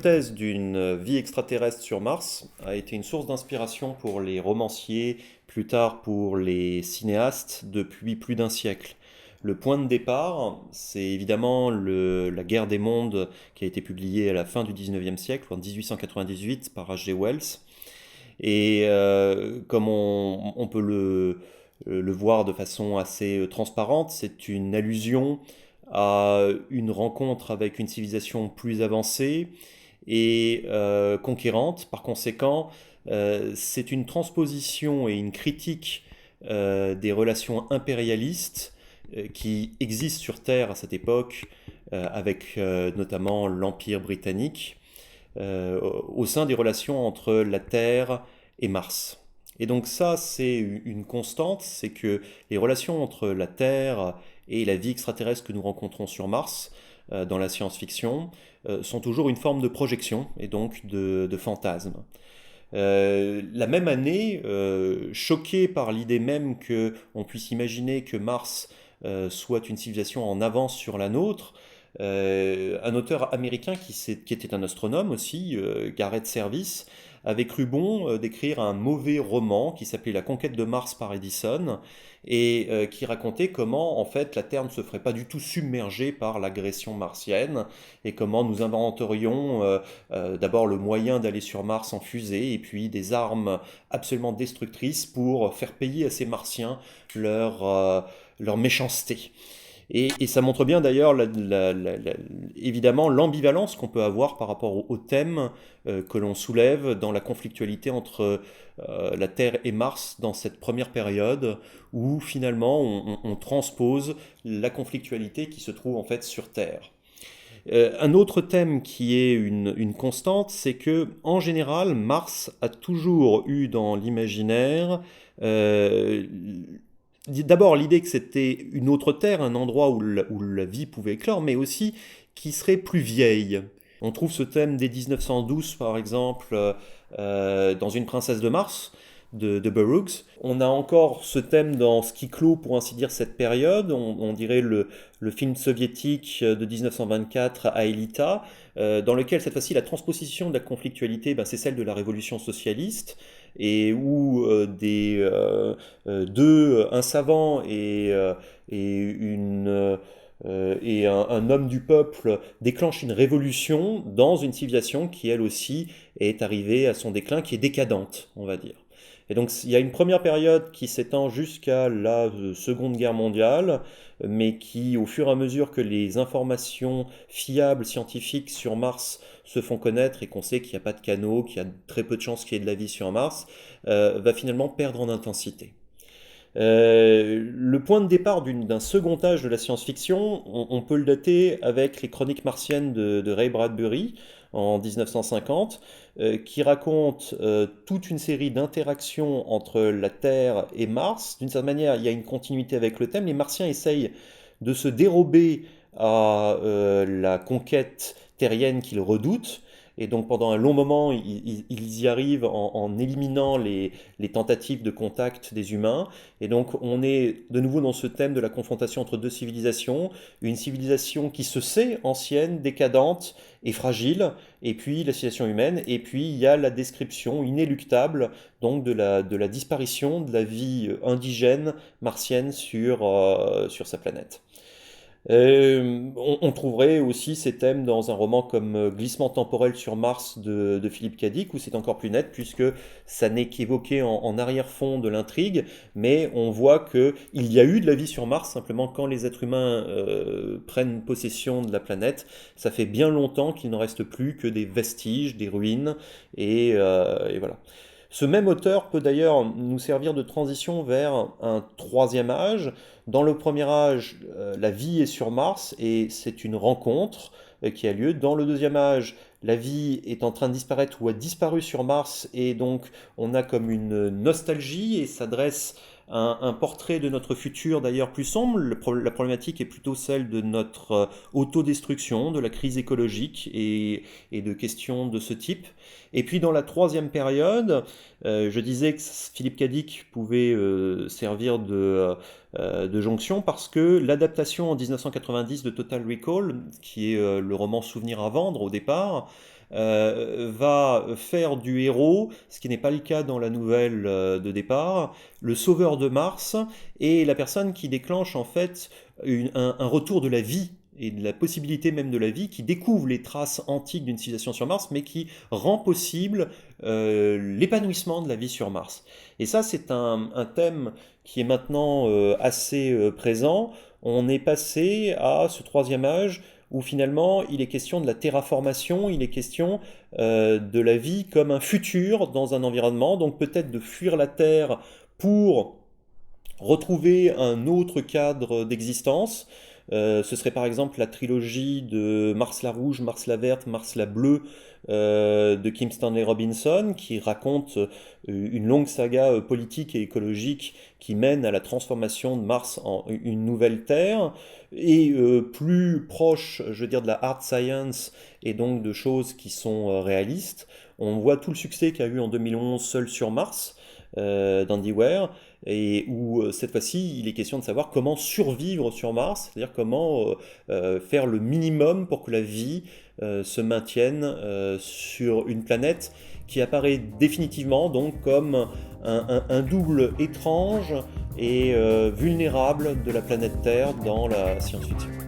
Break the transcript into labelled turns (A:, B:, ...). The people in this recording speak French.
A: l'hypothèse d'une vie extraterrestre sur Mars a été une source d'inspiration pour les romanciers, plus tard pour les cinéastes, depuis plus d'un siècle. Le point de départ, c'est évidemment la guerre des mondes qui a été publiée à la fin du 19e siècle, en 1898, par H.G. Wells. Et comme on peut le voir de façon assez transparente, c'est une allusion à une rencontre avec une civilisation plus avancée et conquérante. Par conséquent, c'est une transposition et une critique des relations impérialistes qui existent sur Terre à cette époque, avec notamment l'Empire britannique, au sein des relations entre la Terre et Mars. Et donc ça, c'est une constante, c'est que les relations entre la Terre et la vie extraterrestre que nous rencontrons sur Mars, dans la science-fiction, sont toujours une forme de projection et donc de fantasme. La même année, choqué par l'idée même qu'on puisse imaginer que Mars soit une civilisation en avance sur la nôtre, un auteur américain qui était un astronome aussi, Gareth Serviss, avait cru bon d'écrire un mauvais roman qui s'appelait La conquête de Mars par Edison et qui racontait comment en fait la Terre ne se ferait pas du tout submerger par l'agression martienne et comment nous inventerions d'abord le moyen d'aller sur Mars en fusée et puis des armes absolument destructrices pour faire payer à ces Martiens leur méchanceté. Et ça montre bien d'ailleurs évidemment l'ambivalence qu'on peut avoir par rapport au thème que l'on soulève dans la conflictualité entre la Terre et Mars dans cette première période où finalement on transpose la conflictualité qui se trouve en fait sur Terre. Un autre thème qui est une constante, c'est que en général, Mars a toujours eu dans l'imaginaire d'abord l'idée que c'était une autre terre, un endroit où la vie pouvait éclore, mais aussi qui serait plus vieille. On trouve ce thème dès 1912, par exemple, dans Une princesse de Mars, de Burroughs. On a encore ce thème dans ce qui clôt, pour ainsi dire, cette période. On dirait le film soviétique de 1924, Aelita, dans lequel, cette fois-ci, la transposition de la conflictualité, ben, c'est celle de la révolution socialiste, et où un savant et un homme du peuple déclenchent une révolution dans une civilisation qui, elle aussi, est arrivée à son déclin, qui est décadente, on va dire. Et donc il y a une première période qui s'étend jusqu'à la Seconde Guerre mondiale, mais qui, au fur et à mesure que les informations fiables scientifiques sur Mars se font connaître et qu'on sait qu'il n'y a pas de canaux, qu'il y a très peu de chances qu'il y ait de la vie sur Mars, va finalement perdre en intensité. Le point de départ d'un second âge de la science-fiction, on peut le dater avec les Chroniques martiennes de Ray Bradbury en 1950, qui raconte toute une série d'interactions entre la Terre et Mars. D'une certaine manière, il y a une continuité avec le thème. Les Martiens essayent de se dérober à la conquête terrienne qu'ils redoutent. Et donc pendant un long moment, ils y arrivent en éliminant les tentatives de contact des humains. Et donc on est de nouveau dans ce thème de la confrontation entre deux civilisations. Une civilisation qui se sait ancienne, décadente et fragile, et puis la civilisation humaine. Et puis il y a la description inéluctable donc de la disparition de la vie indigène martienne sur sa planète. On trouverait aussi ces thèmes dans un roman comme Glissement temporel sur Mars de Philippe Cadic, où c'est encore plus net, puisque ça n'est qu'évoqué en arrière-fond de l'intrigue, mais on voit qu'il y a eu de la vie sur Mars, simplement quand les êtres humains prennent possession de la planète, ça fait bien longtemps qu'il ne reste plus que des vestiges, des ruines, et voilà. Ce même auteur peut d'ailleurs nous servir de transition vers un troisième âge. Dans le premier âge, la vie est sur Mars et c'est une rencontre qui a lieu. Dans le deuxième âge, la vie est en train de disparaître ou a disparu sur Mars et donc on a comme une nostalgie et s'adresse un portrait de notre futur d'ailleurs plus sombre. La problématique est plutôt celle de notre autodestruction, de la crise écologique et de questions de ce type. Et puis dans la troisième période, je disais que Philippe Cadic pouvait servir de jonction parce que l'adaptation en 1990 de Total Recall, qui est le roman souvenir à vendre au départ, va faire du héros, ce qui n'est pas le cas dans la nouvelle de départ, le sauveur de Mars et la personne qui déclenche en fait un retour de la vie et de la possibilité même de la vie, qui découvre les traces antiques d'une civilisation sur Mars, mais qui rend possible l'épanouissement de la vie sur Mars. Et ça, c'est un thème qui est maintenant assez présent. On est passé à ce troisième âge où finalement il est question de la terraformation, il est question de la vie comme un futur dans un environnement, donc peut-être de fuir la Terre pour retrouver un autre cadre d'existence. Ce serait par exemple la trilogie de Mars la Rouge, Mars la Verte, Mars la Bleue de Kim Stanley Robinson, qui raconte une longue saga politique et écologique qui mène à la transformation de Mars en une nouvelle Terre, et plus proche, je veux dire, de la hard science et donc de choses qui sont réalistes. On voit tout le succès qu'a eu en 2011 Seul sur Mars d'Andy Weir, et où cette fois-ci il est question de savoir comment survivre sur Mars, c'est-à-dire comment faire le minimum pour que la vie se maintienne sur une planète qui apparaît définitivement donc comme un double étrange et vulnérable de la planète Terre dans la science-fiction.